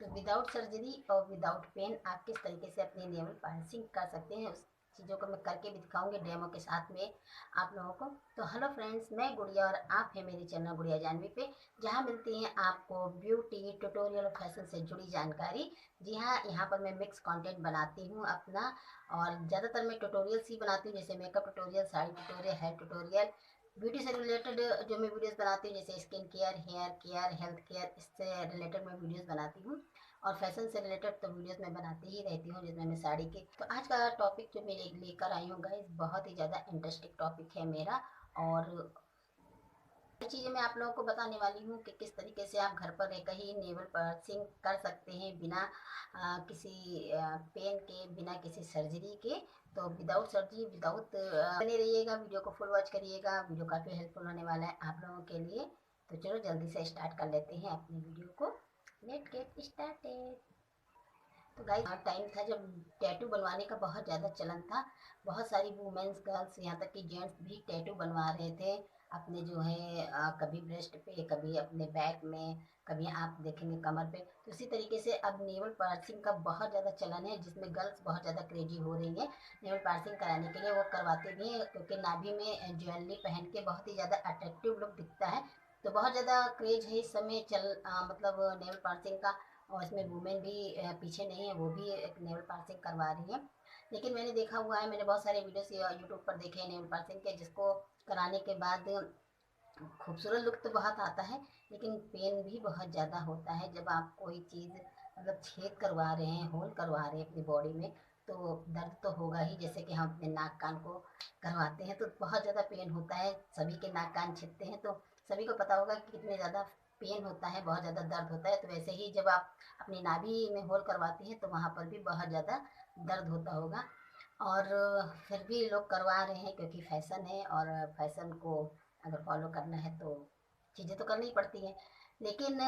तो without surgery और without pen आप किस तरीके से अपनी नेवल पॉलिशिंग कर सकते हैं, उस चीज़ों को मैं करके भी दिखाऊंगी डेमो के साथ में आप लोगों को। तो हेलो फ्रेंड्स, मैं गुड़िया और आप है मेरे चैनल गुड़िया जानवी पे, जहाँ मिलती है आपको ब्यूटी ट्यूटोरियल और फैशन से जुड़ी जानकारी। जी हाँ, यहाँ पर मैं मिक्स कंटेंट बनाती हूँ अपना, और ज़्यादातर मैं ट्यूटोरियल्स ही बनाती हूँ, जैसे makeup tutorial, sari tutorial, hair tutorial, beauty से रिलेटेड जो मैं वीडियोस बनाती हूँ, जैसे skin care, hair care, health care, इससे रिलेटेड मैं वीडियोस बनाती हूँ। और फैशन से रिलेटेड तो वीडियोस मैं बनाती ही रहती हूँ, जिसमें मैं साड़ी की। तो आज का टॉपिक जो मैं लेकर आई हूँ गाइस, बहुत ही ज़्यादा इंटरेस्टिंग टॉपिक है मेरा। और चीज़ें मैं आप लोगों को बताने वाली हूँ कि किस तरीके से आप घर पर रहकर ही नेवल पॉलिशिंग कर सकते हैं, बिना किसी पेन के, बिना किसी सर्जरी के। तो विदाउट सर्जरी, विदाउट बने रहिएगा, वीडियो को फुल वॉच करिएगा, वीडियो काफ़ी हेल्पफुल होने वाला है आप लोगों के लिए। तो चलो जल्दी से स्टार्ट कर लेते हैं अपनी वीडियो को। Let get started. तो गाइस, टाइम था जब टैटू बनवाने का बहुत ज़्यादा चलन था। बहुत सारी वुमेन्स, गर्ल्स, यहाँ तक कि जेंट्स भी टैटू बनवा रहे थे अपने जो है कभी ब्रेस्ट पे, कभी अपने बैक में, कभी आप देखेंगे कमर पे। तो इसी तरीके से अब नेवल पार्सिंग का बहुत ज़्यादा चलन है, जिसमें गर्ल्स बहुत ज़्यादा क्रेजी हो रही है नेवल पार्सिंग कराने के लिए। वो करवाते भी हैं क्योंकि नाभि में ज्वेलरी पहन के बहुत ही ज़्यादा अट्रैक्टिव लुक दिखता है। तो बहुत ज़्यादा क्रेज है इस समय मतलब नेवल पार्सिंग का। और इसमें वुमेन भी पीछे नहीं है, वो भी एक नेवल पार्सिंग करवा रही है। लेकिन मैंने देखा हुआ है, मैंने बहुत सारे वीडियोस यूट्यूब पर देखे हैं नेवल पार्सिंग के, जिसको कराने के बाद खूबसूरत लुक तो बहुत आता है, लेकिन पेन भी बहुत ज़्यादा होता है। जब आप कोई चीज़ मतलब छेद करवा रहे हैं, होल करवा रहे हैं अपनी बॉडी में, तो दर्द तो होगा ही। जैसे कि हम अपने नाक कान को करवाते हैं तो बहुत ज़्यादा पेन होता है। सभी के नाक कान छिदते हैं, तो सभी को पता होगा कि कितने ज़्यादा पेन होता है, बहुत ज़्यादा दर्द होता है। तो वैसे ही जब आप अपनी नाभि में होल करवाते हैं तो वहाँ पर भी बहुत ज़्यादा दर्द होता होगा। और फिर भी लोग करवा रहे हैं क्योंकि फैशन है, और फैशन को अगर फॉलो करना है तो चीज़ें तो करनी ही पड़ती हैं। लेकिन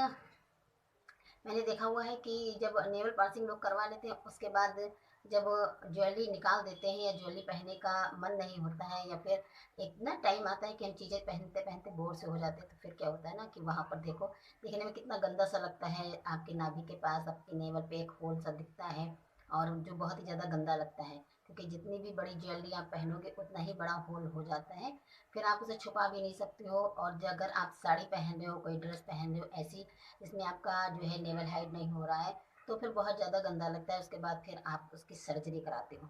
मैंने देखा हुआ है कि जब नेवल पार्सिंग लोग करवा लेते हैं, उसके बाद जब ज्वेलरी निकाल देते हैं या ज्वेलरी पहनने का मन नहीं होता है, या फिर एक ना टाइम आता है कि हम चीज़ें पहनते पहनते बोर से हो जाते हैं, तो फिर क्या होता है ना कि वहाँ पर देखो, देखने में कितना गंदा सा लगता है। आपके नाभि के पास आपके नेवल पे एक होल सा दिखता है, और जो बहुत ही ज़्यादा गंदा लगता है, क्योंकि जितनी भी बड़ी ज्वेलरी आप पहनोगे उतना ही बड़ा होल हो जाता है। फिर आप उसे छुपा भी नहीं सकते हो। और जो अगर आप साड़ी पहन रहे हो, कोई ड्रेस पहन रहे हो ऐसी जिसमें आपका जो है नेवल हाइड नहीं हो रहा है, तो फिर बहुत ज़्यादा गंदा लगता है। उसके बाद फिर आप उसकी सर्जरी कराते हो,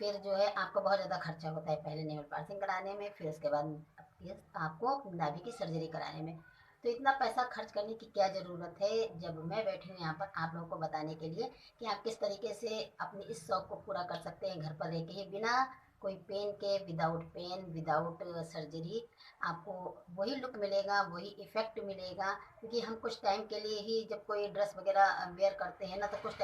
फिर जो है आपका बहुत ज़्यादा खर्चा होता है, पहले नेवल पार्सिंग कराने में, फिर उसके बाद आपको नाभि की सर्जरी कराने में। तो इतना पैसा खर्च करने की क्या ज़रूरत है, जब मैं बैठी हूँ यहाँ पर आप लोगों को बताने के लिए कि आप किस तरीके से अपनी इस शौक को पूरा कर सकते हैं घर पर रह के ही, बिना कोई पेन के, विदाउट पेन, विदाउट सर्जरी। आपको वही लुक मिलेगा, वही इफ़ेक्ट मिलेगा। क्योंकि हम कुछ टाइम के लिए ही जब कोई ड्रेस वगैरह वेयर करते हैं ना, तो कुछ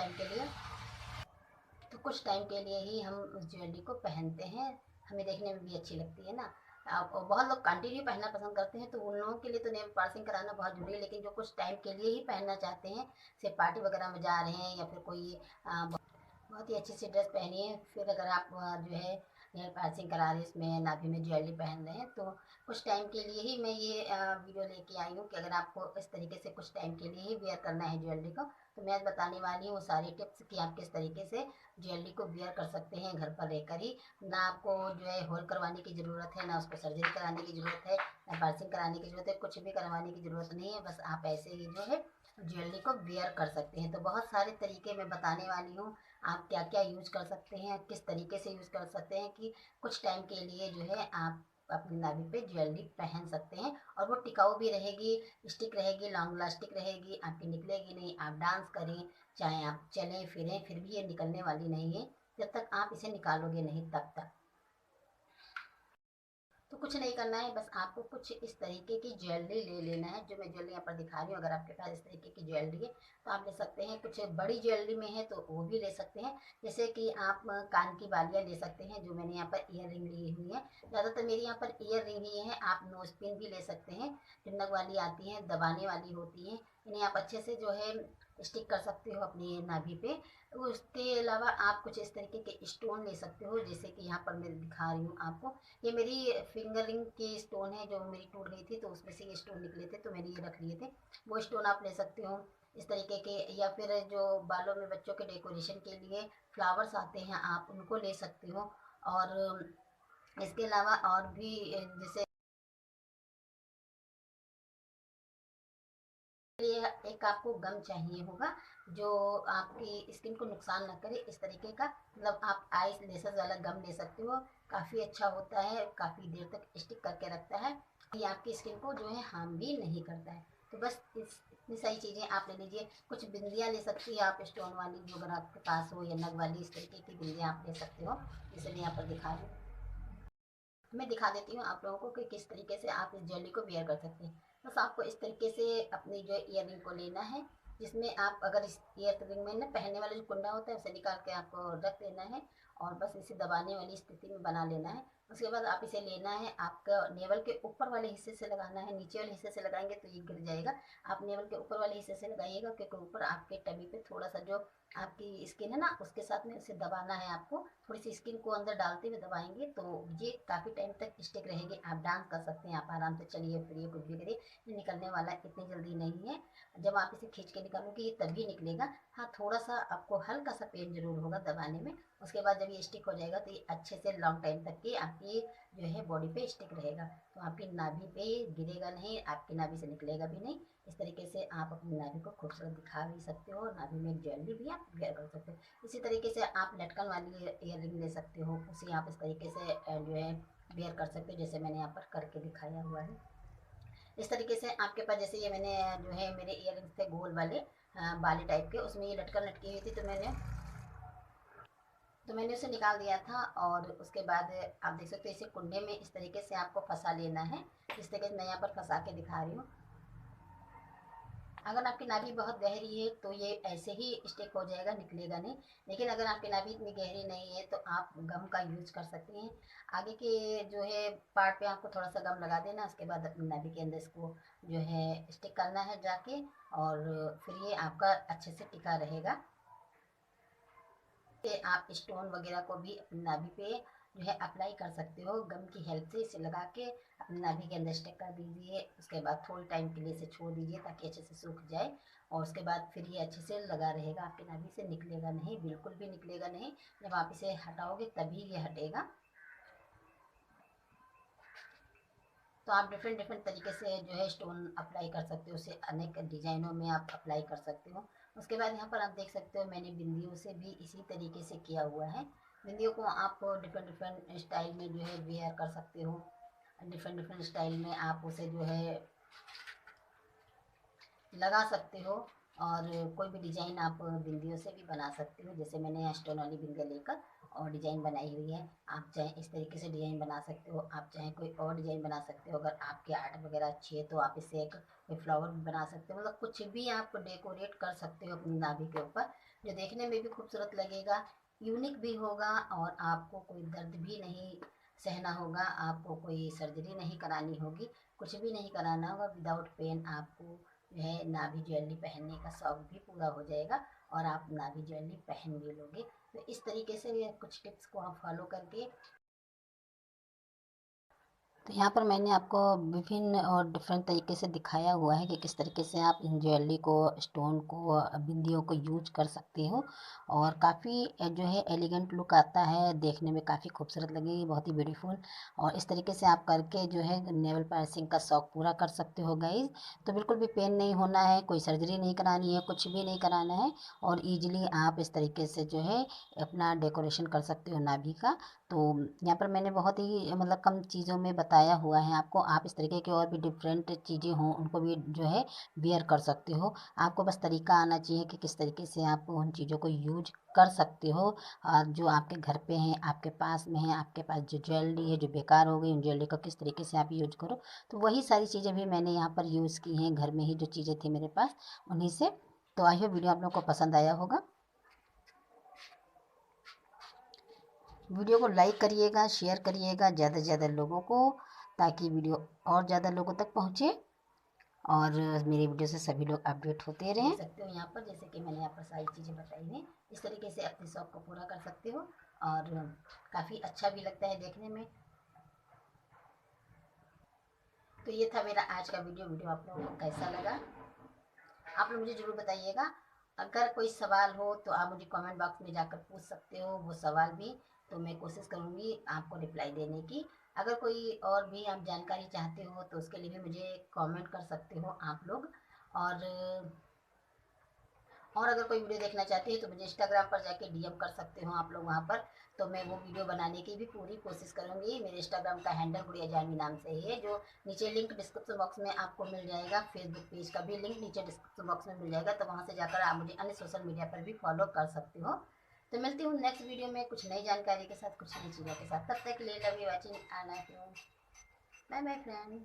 टाइम के लिए ही हम उस ज्वेलरी को पहनते हैं, हमें देखने में भी अच्छी लगती है ना। आप बहुत लोग कंटिन्यू पहनना पसंद करते हैं, तो उन लोगों के लिए तो नेल पार्सिंग कराना बहुत जरूरी है। लेकिन जो कुछ टाइम के लिए ही पहनना चाहते हैं, सिर्फ पार्टी वगैरह में जा रहे हैं, या फिर कोई बहुत ही अच्छी सी ड्रेस पहनी है, फिर अगर आप जो है नेल पार्सिंग करा रहे हैं, इसमें नाभि में ज्वेलरी पहन रहे हैं, तो कुछ टाइम के लिए ही मैं ये वीडियो लेके आई हूँ कि अगर आपको इस तरीके से कुछ टाइम के लिए ही वेयर करना है ज्वेलरी को, तो मैं आज बताने वाली हूँ सारी टिप्स कि आप किस तरीके से ज्वेलरी को वेयर कर सकते हैं घर पर रहकर ही। ना आपको जो है होल करवाने की ज़रूरत है, ना उसको सर्जरी कराने की ज़रूरत है, ना पार्सिंग कराने की ज़रूरत है, कुछ भी करवाने की ज़रूरत नहीं है। बस आप ऐसे ही जो है ज्वेलरी को वेयर कर सकते हैं। तो बहुत सारे तरीके मैं बताने वाली हूँ, आप क्या क्या यूज़ कर सकते हैं, किस तरीके से यूज़ कर सकते हैं कि कुछ टाइम के लिए जो है आप अपनी नाभि पे ज्वेलरी पहन सकते हैं, और वो टिकाऊ भी रहेगी, स्टिक रहेगी, लॉन्ग लास्टिक रहेगी, आपकी निकलेगी नहीं। आप डांस करें, चाहे आप चलें फिरें, फिर भी ये निकलने वाली नहीं है जब तक आप इसे निकालोगे नहीं तब तक। तो कुछ नहीं करना है, बस आपको कुछ इस तरीके की ज्वेलरी ले लेना है, जो मैं ज्वेलरी यहाँ पर दिखा रही हूँ। अगर आपके पास इस तरीके की ज्वेलरी है तो आप ले सकते हैं। कुछ बड़ी ज्वेलरी में है तो वो भी ले सकते हैं, जैसे कि आप कान की बालियाँ ले सकते हैं, जो मैंने यहाँ पर ईयर रिंग ली हुई है। ज़्यादातर मेरी यहाँ पर ईयर रिंग ही है। आप नोज पिन भी ले सकते हैं, टिनक वाली आती हैं, दबाने वाली होती हैं। इन्हें आप अच्छे से जो है स्टिक कर सकते हो अपनी नाभि पे। उसके अलावा आप कुछ इस तरीके के स्टोन ले सकते हो, जैसे कि यहाँ पर मैं दिखा रही हूँ आपको। ये मेरी फिंगर रिंग के स्टोन है, जो मेरी टूट गई थी तो उसमें से ये स्टोन निकले थे, तो मैंने ये रख लिए थे। वो स्टोन आप ले सकते हो। इस तरीके के, या फिर जो बालों में बच्चों के डेकोरेशन के लिए फ्लावर्स आते हैं आप उनको ले सकते हो। और इसके अलावा और भी जैसे लिए एक आपको गम चाहिए होगा जो आपकी स्किन को नुकसान ना करे, इस तरीके का, मतलब आप आई लेसेस वाला गम ले सकते हो। काफ़ी अच्छा होता है, काफ़ी देर तक स्टिक करके रखता है, ये आपकी स्किन को जो है हार्म भी नहीं करता है। तो बस इतनी सारी चीज़ें आप ले लीजिए। कुछ बिंदियाँ ले सकती है आप स्टोन वाली, जो अगर आपके पास हो, या नग वाली, इस तरीके की बिंदियाँ आप ले सकते हो। जैसे मैं यहाँ पर दिखा रही हूँ, मैं दिखा देती हूँ आप लोगों को कि किस तरीके से आप इस ज्वेलरी को वेयर कर सकते हैं। बस आपको इस तरीके से अपनी जो ईयर रिंग को लेना है, जिसमें आप अगर इस ईयर रिंग में ना पहनने वाला जो कुंडा होता है उसे निकाल के आपको रख देना है, और बस इसे दबाने वाली स्थिति में बना लेना है। उसके बाद आप इसे लेना है, आपका नेवल के ऊपर वाले हिस्से से लगाना है, नीचे वाले हिस्से से लगाएंगे तो ये गिर जाएगा। आप नेवल के ऊपर वाले हिस्से से लगाइएगा, क्योंकि ऊपर आपके टमी पे थोड़ा सा जो आपकी स्किन है ना उसके साथ में उसे दबाना है आपको। थोड़ी सी स्किन को अंदर डालते हुए दबाएंगे तो ये काफ़ी टाइम तक स्टिक रहेगी। आप डांस कर सकते हैं, आप आराम से चलिए फिरिए कुछ भी करिए, ये निकलने वाला इतनी जल्दी नहीं है। जब आप इसे खींच के निकालोगे ये तभी निकलेगा। हाँ, थोड़ा सा आपको हल्का सा पेन जरूर होगा दबाने में। उसके बाद जब ये स्टिक हो जाएगा तो ये अच्छे से लॉन्ग टाइम तक की आपकी जो है बॉडी पे स्टिक रहेगा। तो आपकी नाभि पे गिरेगा नहीं, आपकी नाभि से निकलेगा भी नहीं। इस तरीके से आप अपनी नाभि को खूबसूरत दिखा भी सकते हो, नाभि में एक ज्वेलरी भी आप वेयर कर सकते हो। इसी तरीके से आप लटकन वाली ईयर रिंग ले सकते हो, उसे आप इस तरीके से जो है वेयर कर सकते हो, जैसे मैंने यहाँ पर करके दिखाया हुआ है। इस तरीके से आपके पास, जैसे ये मैंने जो है मेरे ईयर रिंग्स थे गोल वाले बाली टाइप के, उसमें ये लटकन लटकी हुई थी, तो मैंने उसे निकाल दिया था। और उसके बाद आप देख सकते हो इसे कुंडे में इस तरीके से आपको फंसा लेना है, जिस तरीके से मैं यहाँ पर फंसा के दिखा रही हूँ। अगर आपकी नाभि बहुत गहरी है तो ये ऐसे ही स्टिक हो जाएगा, निकलेगा नहीं। लेकिन अगर आपकी नाभि इतनी गहरी नहीं है तो आप गम का यूज कर सकते हैं। आगे के जो है पार्ट पे आपको थोड़ा सा गम लगा देना, उसके बाद अपनी नाभि के अंदर इसको जो है स्टिक करना है जाके, और फिर ये आपका अच्छे से टिका रहेगा। आप स्टोन वगैरह को भी अपनी नाभि पे जो है अप्लाई कर सकते हो, गम की हेल्प से इसे लगा के अपनी नाभि के अंदर स्टिक कर दीजिए। उसके बाद थोड़ी टाइम के लिए इसे छोड़ दीजिए ताकि अच्छे से सूख जाए, और उसके बाद फिर ये अच्छे से लगा रहेगा आपकी नाभि से, निकलेगा नहीं, बिल्कुल भी निकलेगा नहीं। जब आप इसे हटाओगे तभी ये हटेगा। तो आप डिफरेंट डिफरेंट तरीके से जो है स्टोन अप्लाई कर सकते हो, उसे अनेक डिजाइनों में आप अप्लाई कर सकते हो। उसके बाद यहाँ पर आप देख सकते हो मैंने बिंदियों से भी इसी तरीके से किया हुआ है। बिंदियों को आप डिफरेंट डिफरेंट स्टाइल में जो है वेयर कर सकते हो, डिफरेंट डिफरेंट स्टाइल में आप उसे जो है लगा सकते हो। और कोई भी डिज़ाइन आप बिंदियों से भी बना सकते हो, जैसे मैंने यहाँ स्टोन वाली बिंदियाँ लेकर और डिज़ाइन बनाई हुई है। आप चाहें इस तरीके से डिज़ाइन बना सकते हो, आप चाहें कोई और डिज़ाइन बना सकते हो। अगर आपकी आर्ट वगैरह अच्छी है तो आप इससे एक कोई फ्लावर भी बना सकते हो, मतलब कुछ भी आप डेकोरेट कर सकते हो अपनी नाभि के ऊपर, जो देखने में भी खूबसूरत लगेगा, यूनिक भी होगा, और आपको कोई दर्द भी नहीं सहना होगा, आपको कोई सर्जरी नहीं करानी होगी, कुछ भी नहीं कराना होगा। विदाउट पेन आपको जो है नाभि ज्वेलरी पहनने का शौक भी पूरा हो जाएगा, और आप नाभि ज्वेलरी पहन भी लोगे। तो इस तरीके से कुछ टिप्स को आप फॉलो करके, तो यहाँ पर मैंने आपको विभिन्न और डिफरेंट तरीके से दिखाया हुआ है कि किस तरीके से आप इन ज्वेलरी को, स्टोन को, बिंदियों को यूज कर सकते हो, और काफ़ी जो है एलिगेंट लुक आता है, देखने में काफ़ी खूबसूरत लगेगी, बहुत ही ब्यूटीफुल। और इस तरीके से आप करके जो है नेवल पार्सिंग का शौक पूरा कर सकते हो गाइज। तो बिल्कुल भी पेन नहीं होना है, कोई सर्जरी नहीं करानी है, कुछ भी नहीं कराना है, और ईजिली आप इस तरीके से जो है अपना डेकोरेशन कर सकते हो नाभि का। तो यहाँ पर मैंने बहुत ही मतलब कम चीज़ों में बताया हुआ है आपको, आप इस तरीके की और भी डिफरेंट चीज़ें हों उनको भी जो है वियर कर सकते हो। आपको बस तरीका आना चाहिए कि किस तरीके से आप उन चीज़ों को यूज कर सकते हो, जो आपके घर पे हैं, आपके पास में है, आपके पास जो ज्वेलरी है जो बेकार हो गई, उन ज्वेलरी को किस तरीके से आप यूज करो। तो वही सारी चीज़ें भी मैंने यहाँ पर यूज़ की हैं, घर में ही जो चीज़ें थी मेरे पास उन्हीं से। तो आई होप वीडियो आप लोग को पसंद आया होगा। वीडियो को लाइक करिएगा, शेयर करिएगा ज़्यादा से ज़्यादा लोगों को, ताकि वीडियो और ज़्यादा लोगों तक पहुँचे, और मेरे वीडियो से सभी लोग अपडेट होते रहें। देख सकते हो यहाँ पर, जैसे कि मैंने यहाँ पर सारी चीज़ें बताई हैं, इस तरीके से अपने शौक को पूरा कर सकते हो, और काफ़ी अच्छा भी लगता है देखने में। तो ये था मेरा आज का वीडियो। वीडियो आप लोगों को कैसा लगा आप लोग मुझे ज़रूर बताइएगा। अगर कोई सवाल हो तो आप मुझे कमेंट बॉक्स में जाकर पूछ सकते हो वो सवाल भी, तो मैं कोशिश करूँगी आपको रिप्लाई देने की। अगर कोई और भी आप जानकारी चाहते हो तो उसके लिए भी मुझे कमेंट कर सकते हो आप लोग। और अगर कोई वीडियो देखना चाहते हैं तो मुझे इंस्टाग्राम पर जाके डीएम कर सकते हो आप लोग वहाँ पर, तो मैं वो वीडियो बनाने की भी पूरी कोशिश करूँगी। मेरे इंस्टाग्राम का हैंडल गुड़िया जानवी नाम से ही है, जो नीचे लिंक डिस्क्रिप्शन बॉक्स में आपको मिल जाएगा। फेसबुक पेज का भी लिंक नीचे डिस्क्रिप्शन बॉक्स में मिल जाएगा, तो वहाँ से जाकर आप मुझे अन्य सोशल मीडिया पर भी फॉलो कर सकते हो। तो मिलती हूँ नेक्स्ट वीडियो में कुछ नई जानकारी के साथ, कुछ नई चीज़ों के साथ। तब तक के लिए love you watching, bye bye friend.